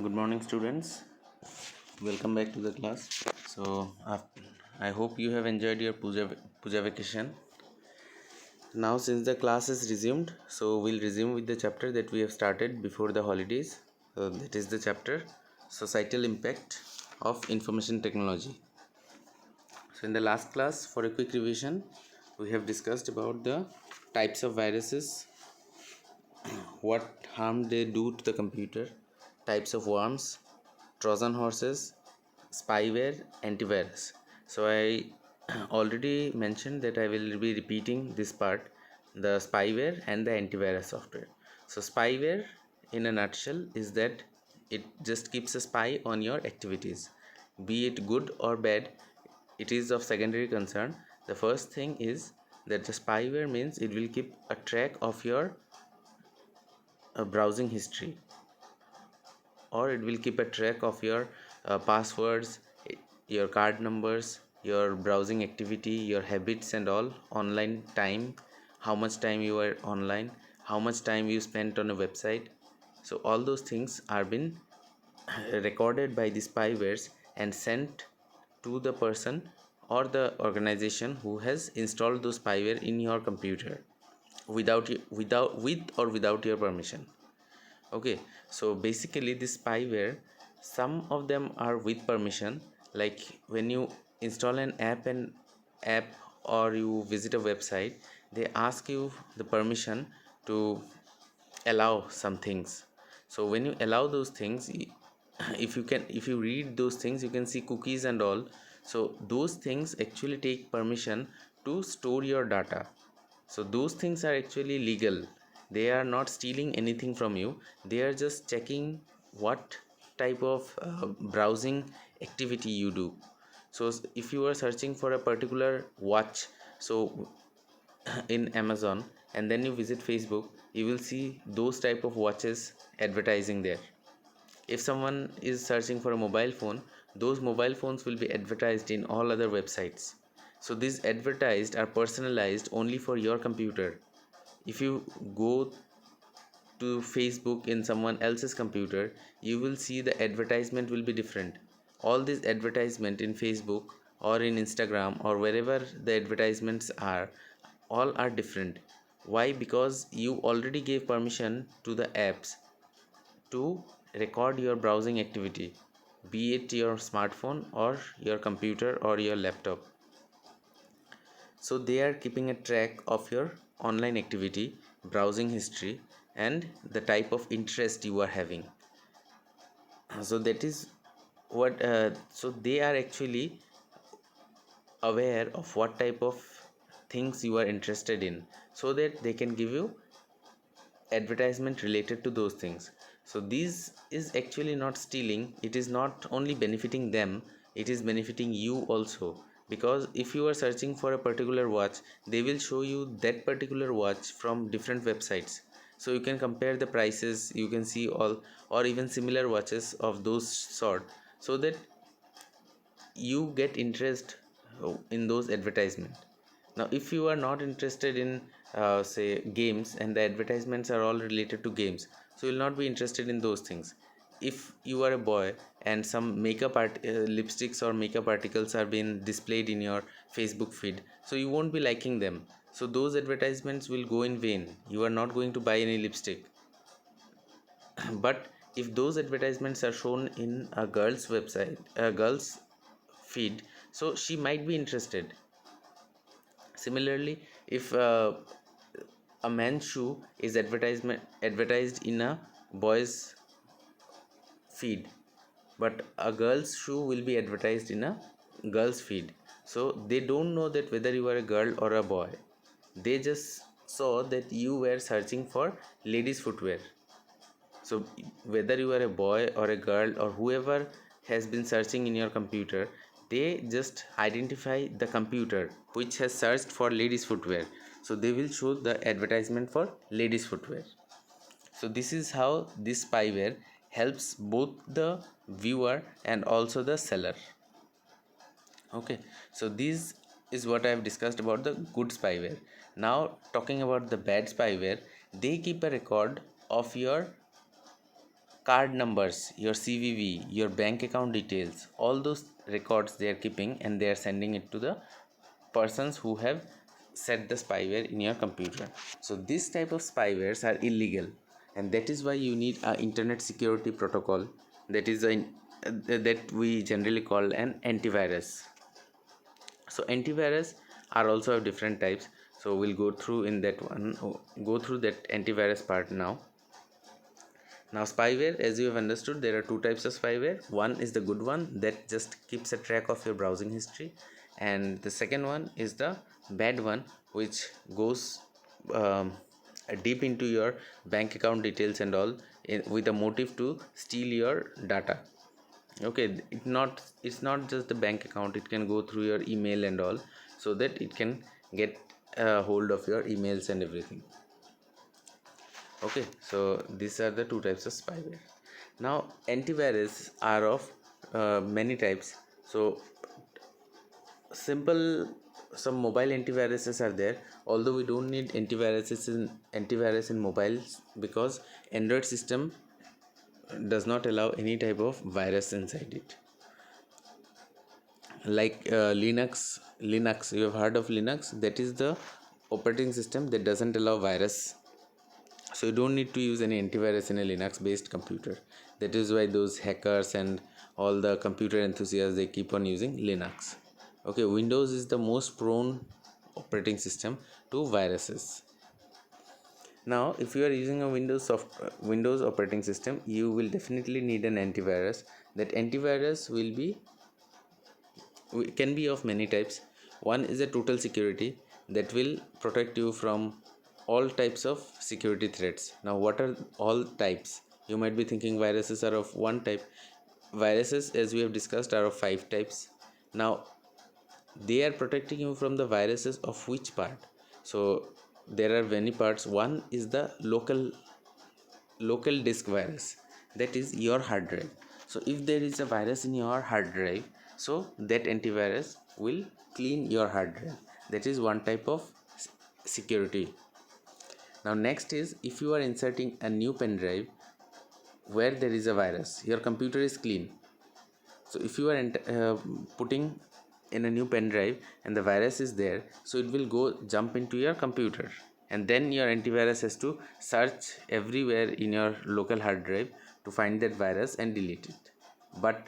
Good morning, students. Welcome back to the class. I hope you have enjoyed your puja vacation. Now, since the class is resumed, so we'll resume with the chapter that we have started before the holidays. So that is the chapter Societal Impact of Information Technology. So in the last class, for a quick revision, we have discussed about the types of viruses, what harm they do to the computer, types of worms, Trojan horses, spyware, antivirus. So I already mentioned that I will be repeating this part, the spyware and the antivirus software. So spyware in a nutshell is that it just keeps a spy on your activities, be it good or bad. It is of secondary concern. The first thing is that the spyware means it will keep a track of your browsing history, or it will keep a track of your passwords, your card numbers, your browsing activity, your habits and all, online time, how much time you are online, how much time you spent on a website. So all those things are been recorded by the spywares and sent to the person or the organization who has installed those spyware in your computer with or without your permission. Okay, so basically this spyware, some of them are with permission, like when you install an app or you visit a website, they ask you the permission to allow some things. So when you allow those things, if you read those things, you can see cookies and all. So those things actually take permission to store your data. So those things are actually legal. They are not stealing anything from you. They are just checking what type of browsing activity you do. So if you are searching for a particular watch, so in Amazon, and then you visit Facebook, you will see those type of watches advertising there. If someone is searching for a mobile phone, those mobile phones will be advertised in all other websites. So these advertised are personalized only for your computer. If you go to Facebook in someone else's computer, you will see the advertisement will be different. All these advertisement in Facebook or in Instagram or wherever the advertisements are, all are different. Why? Because you already gave permission to the apps to record your browsing activity, be it your smartphone or your computer or your laptop. So they are keeping a track of your online activity, browsing history, and the type of interest you are having. So that is what so they are actually aware of what type of things you are interested in, so that they can give you advertisement related to those things. So this is actually not stealing. It is not only benefiting them, it is benefiting you also, because if you are searching for a particular watch, they will show you that particular watch from different websites. So you can compare the prices, you can see all or even similar watches of those sort, so that you get interest in those advertisements. Now if you are not interested in say games, and the advertisements are all related to games, so you will not be interested in those things. If you are a boy and some lipsticks or makeup articles are being displayed in your Facebook feed, so you won't be liking them. So those advertisements will go in vain. You are not going to buy any lipstick. But if those advertisements are shown in a girl's website, a girl's feed, so she might be interested. Similarly, if a man's shoe is advertised in a boy's feed, but a girl's shoe will be advertised in a girl's feed, so they don't know that whether you are a girl or a boy. They just saw that you were searching for ladies footwear. So whether you are a boy or a girl or whoever has been searching in your computer, they just identify the computer which has searched for ladies footwear, so they will show the advertisement for ladies footwear. So this is how this spyware helps both the viewer and also the seller. Okay, so this is what I have discussed about the good spyware. Now talking about the bad spyware, they keep a record of your card numbers, your CVV, your bank account details, all those records they are keeping, and they are sending it to the persons who have set the spyware in your computer. So this type of spywares are illegal, and that is why you need a internet security protocol, that is that we generally call an antivirus. So antivirus are also of different types, so we'll go through in that one, go through that antivirus part now. Now spyware, as you have understood, there are two types of spyware. One is the good one that just keeps a track of your browsing history, and the second one is the bad one, which goes deep into your bank account details and all, with a motive to steal your data. Okay, it's not just the bank account, it can go through your email and all, so that it can get a hold of your emails and everything. Okay, so these are the two types of spyware. Now antivirus are of many types. So simple, some mobile antiviruses are there, although we don't need antivirus in mobiles, because Android system does not allow any type of virus inside it. Like Linux, you have heard of Linux? That is the operating system that doesn't allow virus, so you don't need to use any antivirus in a Linux based computer. That is why those hackers and all the computer enthusiasts, they keep on using Linux. Okay, Windows is the most prone operating system to viruses. Now if you are using a Windows operating system, you will definitely need an antivirus. That antivirus can be of many types. One is a total security, that will protect you from all types of security threats. Now what are all types? You might be thinking viruses are of one type. Viruses, as we have discussed, are of 5 types. Now they are protecting you from the viruses of which part? So there are many parts. One is the local disk virus, that is your hard drive. So if there is a virus in your hard drive, so that antivirus will clean your hard drive. That is one type of security. Now next is, if you are inserting a new pen drive where there is a virus, your computer is clean. So if you are putting in a new pen drive and the virus is there, so it will go jump into your computer, and then your antivirus has to search everywhere in your local hard drive to find that virus and delete it. But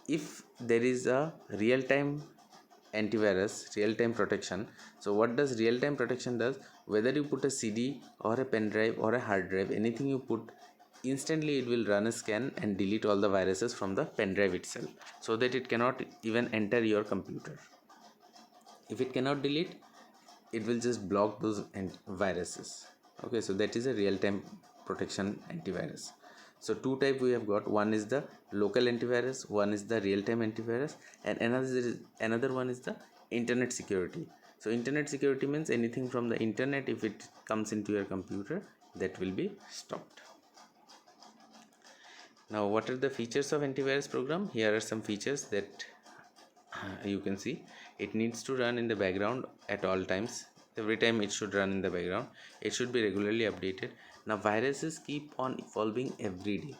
if there is a real-time antivirus, real-time protection, so what does real-time protection does? Whether you put a CD or a pen drive or a hard drive, anything you put, instantly it will run a scan and delete all the viruses from the pen drive itself, so that it cannot even enter your computer. If it cannot delete, it will just block those viruses. Okay, so that is a real-time protection antivirus. So two type we have got. One is the local antivirus, one is the real-time antivirus, and another one is the internet security. So internet security means anything from the internet, if it comes into your computer, that will be stopped. Now what are the features of antivirus program? Here are some features that you can see. It needs to run in the background at all times. Every time it should run in the background. It should be regularly updated. Now viruses keep on evolving every day,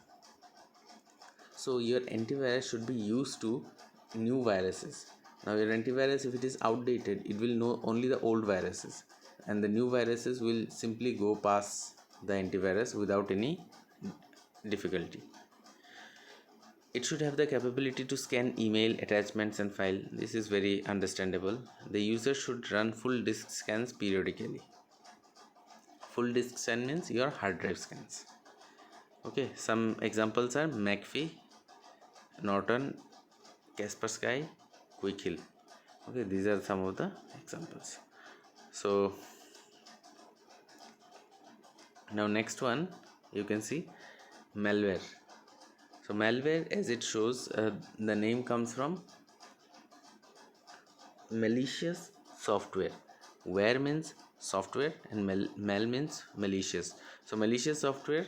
so your antivirus should be used to new viruses. Now your antivirus, if it is outdated, it will know only the old viruses, and the new viruses will simply go past the antivirus without any difficulty. It should have the capability to scan email, attachments and file. This is very understandable. The user should run full disk scans periodically. Full disk scan means your hard drive scans. Okay, some examples are McAfee, Norton, Kaspersky, Quickhill. Okay, these are some of the examples. So now next one, you can see malware. So malware, as it shows, the name comes from malicious software. Ware means software and mal means malicious. So malicious software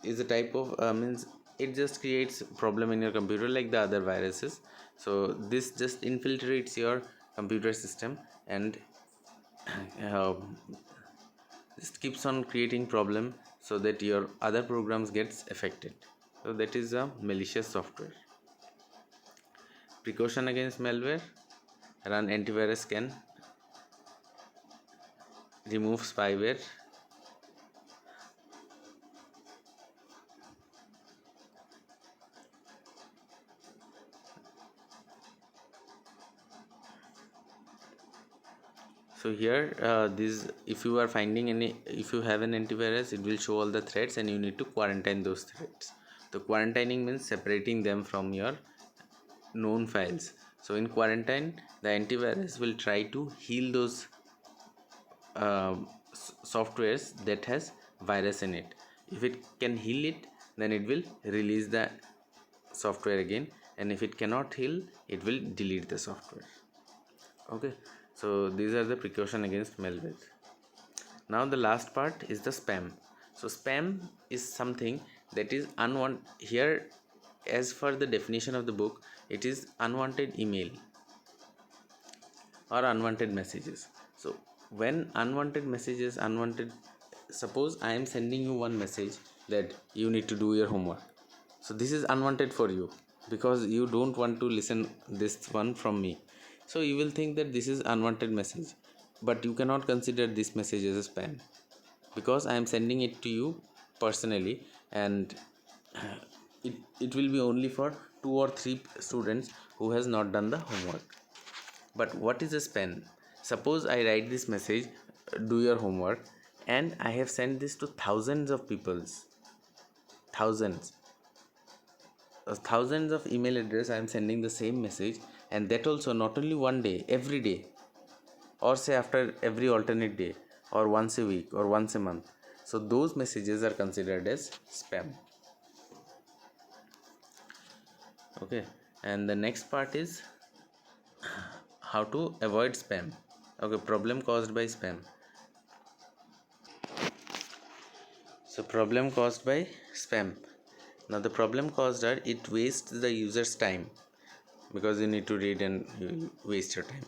is a type of means it just creates problem in your computer like the other viruses. So this just infiltrates your computer system and just keeps on creating problem. so that your other programs gets affected. So that is a malicious software. Precaution against malware: run antivirus scan, remove spyware. So here this, if you are finding any, if you have an antivirus, it will show all the threats and you need to quarantine those threats. The quarantining means separating them from your known files. So in quarantine, the antivirus will try to heal those softwares that has virus in it. If it can heal it, then it will release the software again, and if it cannot heal, it will delete the software. Okay, so these are the precaution against malware. Now the last part is the spam. So spam is something that is unwanted here. As for the definition of the book, it is unwanted email or unwanted messages. So when unwanted messages, unwanted, suppose I am sending you one message that you need to do your homework. So this is unwanted for you because you don't want to listen this one from me. So you will think that this is unwanted message, but you cannot consider this message as a spam because I am sending it to you personally, and it will be only for 2 or 3 students who has not done the homework. But what is a spam? Suppose I write this message, do your homework, and I have sent this to thousands of peoples. Thousands. Thousands of email address I am sending the same message, and that also not only one day, every day, or say after every alternate day, or once a week, or once a month. So those messages are considered as spam. Okay, and the next part is how to avoid spam. Okay, problem caused by spam. So problem caused by spam. Now the problem caused are, it wastes the user's time because you need to read and you waste your time.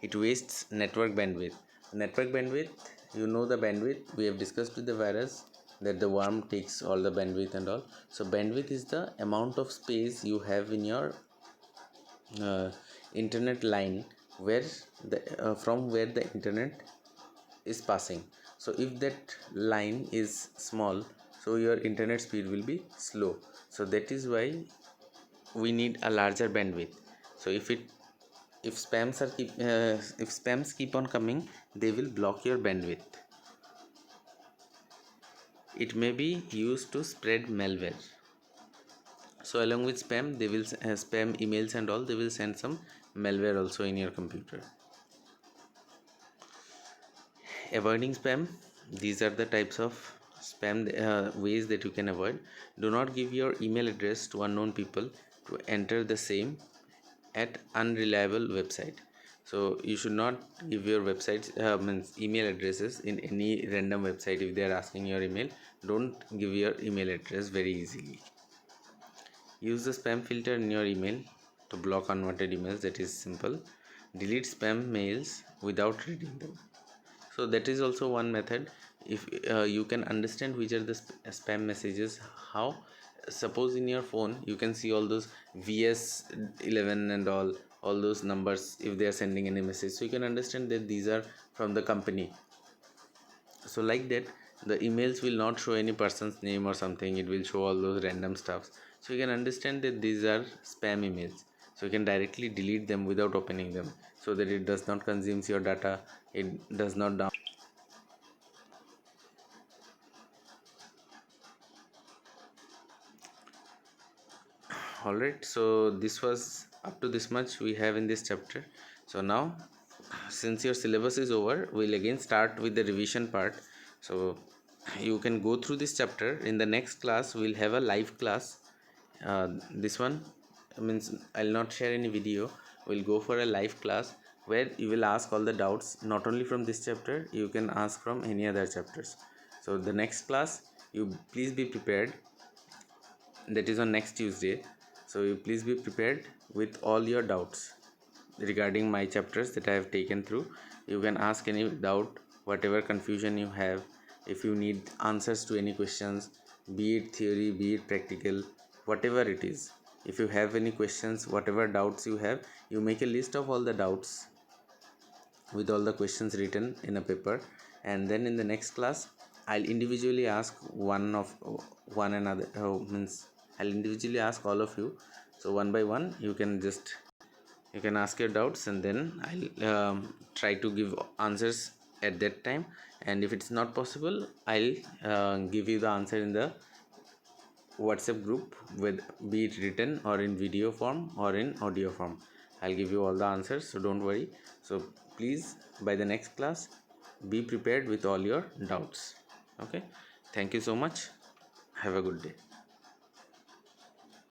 It wastes network bandwidth. Network bandwidth, you know the bandwidth we have discussed with the virus, that the worm takes all the bandwidth and all. So bandwidth is the amount of space you have in your internet line, where the from where the internet is passing. So if that line is small, so your internet speed will be slow. So that is why we need a larger bandwidth. So if spams keep on coming, they will block your bandwidth. It may be used to spread malware. So along with spam, they will spam emails and all, they will send some malware also in your computer. Avoiding spam, these are the types of spam ways that you can avoid. Do not give your email address to unknown people to enter the same at unreliable website. So you should not give your websites means email addresses in any random website. If they are asking your email, don't give your email address very easily. Use the spam filter in your email to block unwanted emails. That is simple. Delete spam mails without reading them. So that is also one method. If you can understand which are the spam messages, how, suppose in your phone you can see all those VS11 and all those numbers, if they are sending any message, so you can understand that these are from the company. So like that, the emails will not show any person's name or something, it will show all those random stuffs. So you can understand that these are spam emails. So you can directly delete them without opening them, so that it does not consume your data, it does not down. Alright, so this was up to this much we have in this chapter. So now, since your syllabus is over, we'll again start with the revision part. So you can go through this chapter. In the next class, we'll have a live class. This one means I'll not share any video. We'll go for a live class where you will ask all the doubts, not only from this chapter, you can ask from any other chapters. So the next class, you please be prepared. That is on next Tuesday. So you please be prepared with all your doubts regarding my chapters that I have taken through. You can ask any doubt, whatever confusion you have. if you need answers to any questions, be it theory, be it practical, whatever it is. If you have any questions, whatever doubts you have, you make a list of all the doubts with all the questions written in a paper, and then in the next class I'll individually ask one another, means I'll individually ask all of you. So one by one you can ask your doubts, and then I'll try to give answers at that time. And if it's not possible, I'll give you the answer in the WhatsApp group, with be it written or in video form or in audio form. I'll give you all the answers, so don't worry. So please, by the next class, be prepared with all your doubts. Okay, thank you so much. Have a good day.